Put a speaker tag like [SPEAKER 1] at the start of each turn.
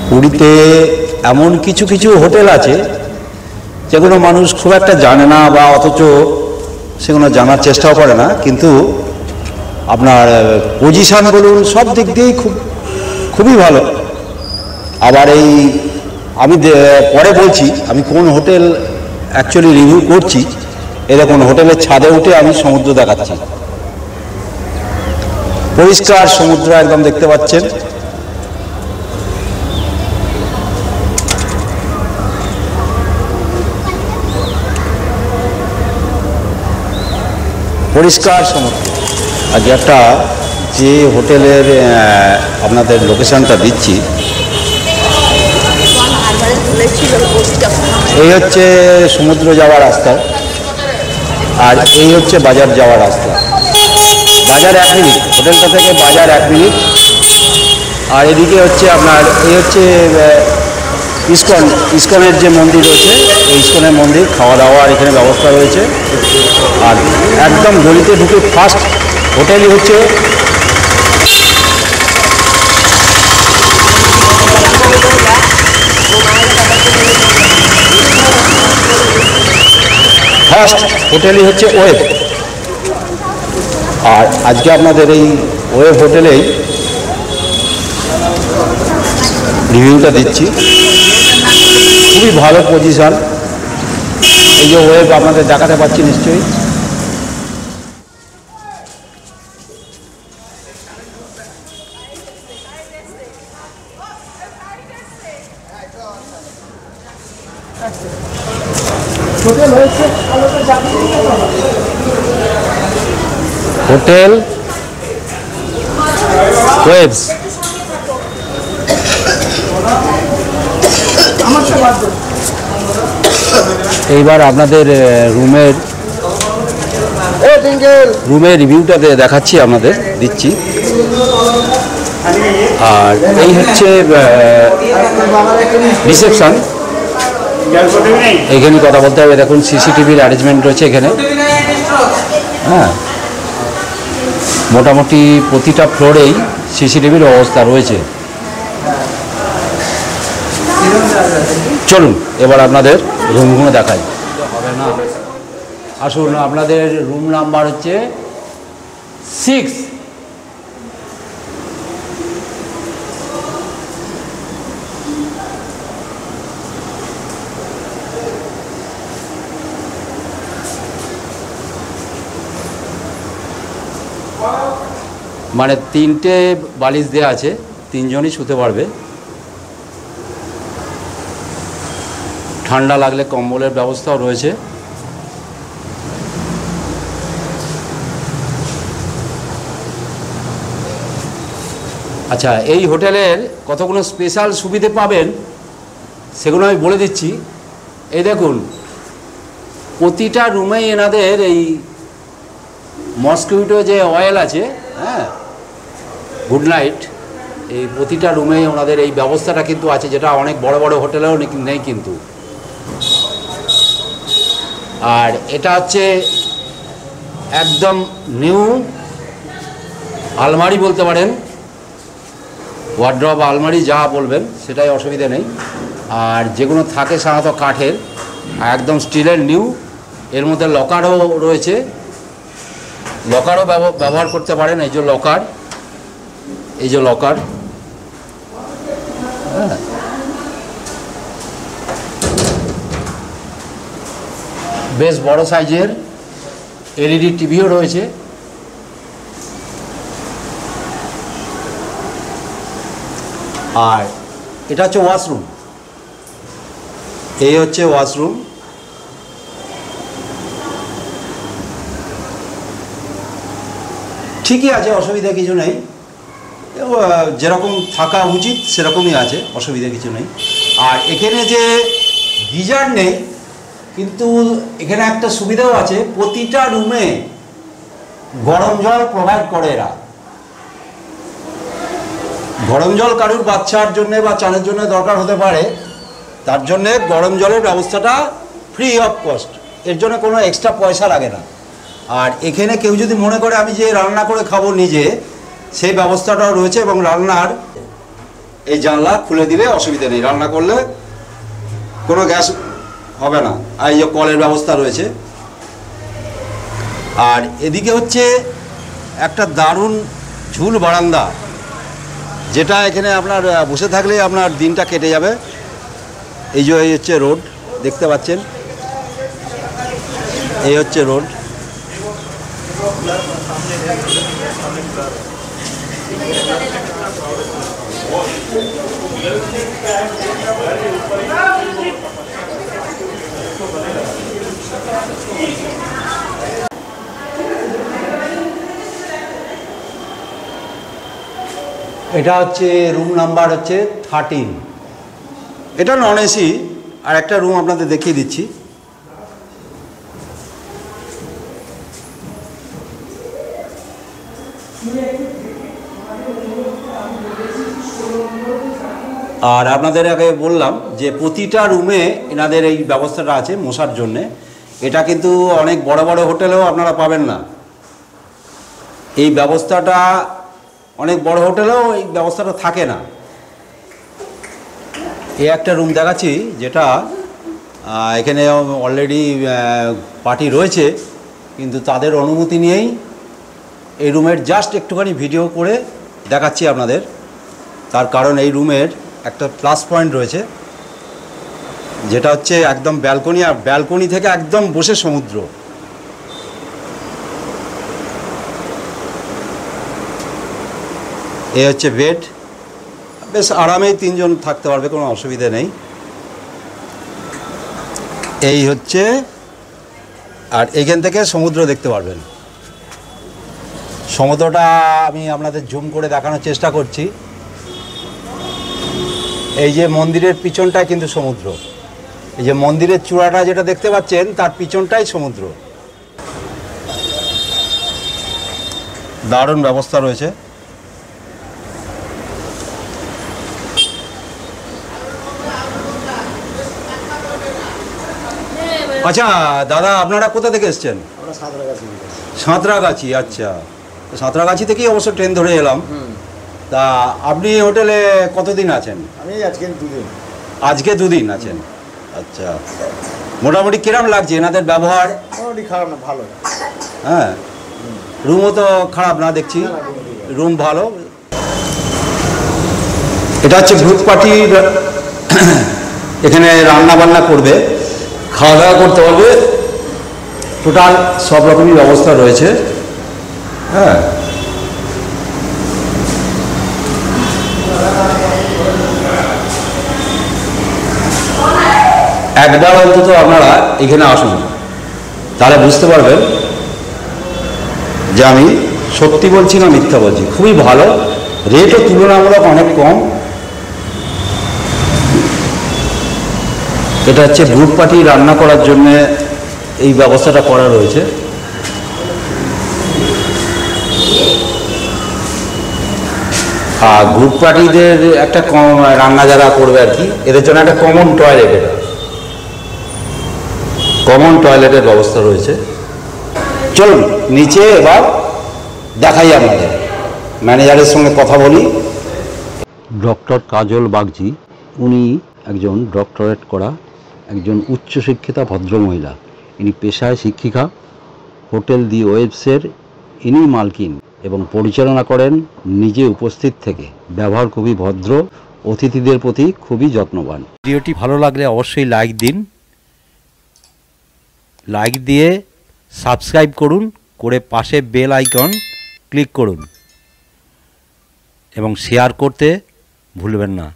[SPEAKER 1] পুরীতে এমন কিছু কিছু হোটেল আছে যেগুলো মানুষ খুব একটা জানে না বা অথচ সেগুলো জানার চেষ্টাও করে না, কিন্তু আপনার পজিশন বলুন সব দিক দিয়েই খুবই ভালো। আবার এই আমি পরে বলছি আমি কোন হোটেল অ্যাকচুয়ালি রিভিউ করছি। এই দেখুন হোটেলের ছাদে উঠে আমি সমুদ্র দেখাচ্ছি, পরিষ্কার সমুদ্র একদম দেখতে পাচ্ছেন। পরিষ্কার সমুদ্র। আজকে একটা যে হোটেলের আপনাদের লোকেশনটা দিচ্ছি, এই হচ্ছে সমুদ্র যাওয়ার রাস্তা আর এই হচ্ছে বাজার যাওয়ার রাস্তা। বাজার 1 মিনিট, হোটেলটা থেকে বাজার 1 মিনিট। আর এদিকে হচ্ছে আপনার এই হচ্ছে ইস্কনের যে মন্দির রয়েছে, এই ইস্কনের মন্দির, খাওয়া দাওয়ার এখানে ব্যবস্থা রয়েছে। আর একদম গলিতে ঢুকে ফার্স্ট হোটেলই হচ্ছে ওয়েব। আর আজকে আপনাদের এই ওয়েব হোটেলেই রিভিউটা দিচ্ছি। খুবই ভালো পজিশন। এই যে ওয়েব আপনাদের দেখাতে পাচ্ছি নিশ্চয়ই। হোটেল ওয়েবস। এইবার আপনাদের রুমের রিভিউটা দেখাচ্ছি, আপনাদের দিচ্ছি। আর এই হচ্ছে রিসেপশন। এখানে কথা বলতে হবে। দেখুন সিসিটিভির অ্যারেঞ্জমেন্ট রয়েছে এখানে। হ্যাঁ, মোটামুটি প্রতিটা ফ্লোরেই সিসিটিভির ব্যবস্থা রয়েছে। চলুন এবার আপনাদের রুমগুলো দেখাই। হবে না, আসুন। আপনাদের রুম নাম্বার হচ্ছে 6। মানে 3টে বালিশ দেওয়া আছে, 3 জনই শুতে পারবে। ঠান্ডা লাগলে কম্বলের ব্যবস্থাও রয়েছে। আচ্ছা, এই হোটেলের কতগুলো স্পেশাল সুবিধে পাবেন সেগুলো আমি বলে দিচ্ছি। এই দেখুন, প্রতিটা রুমেই এনাদের এই মসকিউটো যে অয়েল আছে, হ্যাঁ, গুড নাইট, এই প্রতিটা রুমেই ওনাদের এই ব্যবস্থাটা কিন্তু আছে, যেটা অনেক বড় বড় হোটেলেও নেই কিন্তু। আর এটা হচ্ছে একদম নিউ আলমারি বলতে পারেন, ওয়ার্ড্রব আলমারি যা বলবেন সেটাই, অসুবিধা নেই। আর যেগুলো থাকে সাধারণত কাঠের, একদম স্টিলের নিউ। এর মধ্যে লকারও রয়েছে, লকারও ব্যবহার করতে পারেন। এই যে লকার, এই যে লকার, হ্যাঁ, বেশ বড় সাইজের এলইডি টিভিও রয়েছে। আর এটা হচ্ছে ওয়াশরুম। এই হচ্ছে ওয়াশরুম। ঠিকই আছে, অসুবিধা কিছু নেই। যেরকম থাকা উচিত সেরকমই আছে, অসুবিধা কিছু নেই। আর এখানে যে গিজার নেই, কিন্তু এখানে একটা সুবিধাও আছে, প্রতিটা রুমে গরম জল প্রোভাইড করে এরা। গরম জল কারুর বাচ্চার জন্য বা চানের জন্য দরকার হতে পারে, তার জন্যে গরম জলের ব্যবস্থাটা ফ্রি অফ কস্ট, এর জন্য কোনো এক্সট্রা পয়সা লাগে না। আর এখানে কেউ যদি মনে করে আমি যে রান্না করে খাবো নিজে, সেই ব্যবস্থাটাও রয়েছে। এবং রান্নার এই জানলা খুলে দিলে অসুবিধা নেই, রান্না করলে কোনো গ্যাস হবে না। আর এই যে কলের ব্যবস্থা রয়েছে। আর এদিকে হচ্ছে একটা দারুণ ঝুল বারান্দা, যেটা এখানে আপনার বসে থাকলে আপনার দিনটা কেটে যাবে। এই যে এই হচ্ছে রোড, দেখতে পাচ্ছেন, এই হচ্ছে রোড। এটা হচ্ছে রুম নাম্বার হচ্ছে 13। এটা নন এসি। আর একটা রুম আপনাদের দেখিয়ে দিচ্ছি। আর আপনাদের আগে বললাম যে প্রতিটা রুমে এনাদের এই ব্যবস্থাটা আছে মশার জন্যে। এটা কিন্তু অনেক বড় বড় হোটেলেও আপনারা পাবেন না এই ব্যবস্থাটা, অনেক বড় হোটেলেও এই ব্যবস্থাটা থাকে না। এই একটা রুম দেখাচ্ছি, যেটা এখানে অলরেডি পার্টি রয়েছে, কিন্তু তাদের অনুমতি নিয়েই এই রুমের জাস্ট একটুখানি ভিডিও করে দেখাচ্ছি আপনাদের। তার কারণ এই রুমের একটা প্লাস পয়েন্ট রয়েছে, যেটা হচ্ছে একদম ব্যালকনি, আর ব্যালকনি থেকে একদম বসে সমুদ্র। এ হচ্ছে বেড, বেশ আরামেই 3 জন থাকতে পারবে, কোনো অসুবিধা নেই। এই হচ্ছে, আর এখান থেকে সমুদ্র দেখতে পারবেন। সমুদ্রটা আমি আপনাদের জুম করে দেখানোর চেষ্টা করছি। এই যে মন্দিরের পিছনটাই কিন্তু সমুদ্র, এই যে মন্দিরের চূড়াটা যেটা দেখতে পাচ্ছেন তার পিছনটাই সমুদ্র। দারুণ ব্যবস্থা রয়েছে। আচ্ছা দাদা, আপনারা কোথা থেকে এসছেন? সাঁতরাগাছি। আচ্ছা, সাঁতরাগাছি থেকেই অবশ্য ট্রেন ধরে এলাম। তা আপনি হোটেলে কতদিন আছেন?
[SPEAKER 2] আমি আজকে 2 দিন।
[SPEAKER 1] আজকে 2 দিন আছেন। আচ্ছা, মোটামুটি কিরম লাগছে এনাদের ব্যবহার?
[SPEAKER 2] মোটামুটি খারাপ না, ভালো।
[SPEAKER 1] হ্যাঁ, রুমও তো খারাপ না দেখছি, রুম ভালো। এটা হচ্ছে গ্রুপ পার্টি, এখানে রান্না বান্না করবে, খাওয়া দাওয়া করতে পারবে, টোটাল সব রকমই ব্যবস্থা রয়েছে। হ্যাঁ, একবার অন্তত আপনারা এখানে আসুন, তাহলে বুঝতে পারবেন যে আমি সত্যি বলছি না মিথ্যা বলছি। খুবই ভালো, রেটও তুলনামূলক অনেক কম। এটা হচ্ছে গ্রুপ পার্টি রান্না করার জন্য এই ব্যবস্থাটা করা রয়েছে। আর গ্রুপ পার্টিদের একটা রান্না যারা করবে আর কি, এদের জন্য একটা কমন টয়লেট, এটা কমন টয়লেটের ব্যবস্থা রয়েছে। চলুন নিচে এবার দেখাই আপনাদের, ম্যানেজারের সঙ্গে কথা বলি। ডক্টর কাজল বাগচি, উনি একজন ডক্টরেট করা একজন উচ্চশিক্ষিতা ভদ্রমহিলা। ইনি পেশায় শিক্ষিকা, হোটেল দি ওয়েবসের ইনি মালকিন এবং পরিচালনা করেন নিজে উপস্থিত থেকে। ব্যবহার খুবই ভদ্র, অতিথিদের প্রতি খুবই যত্নবান। ভিডিওটি ভালো লাগলে অবশ্যই লাইক দিন, লাইক দিয়ে সাবস্ক্রাইব করুন, করে পাশে বেল আইকন ক্লিক করুন এবং শেয়ার করতে ভুলবেন না।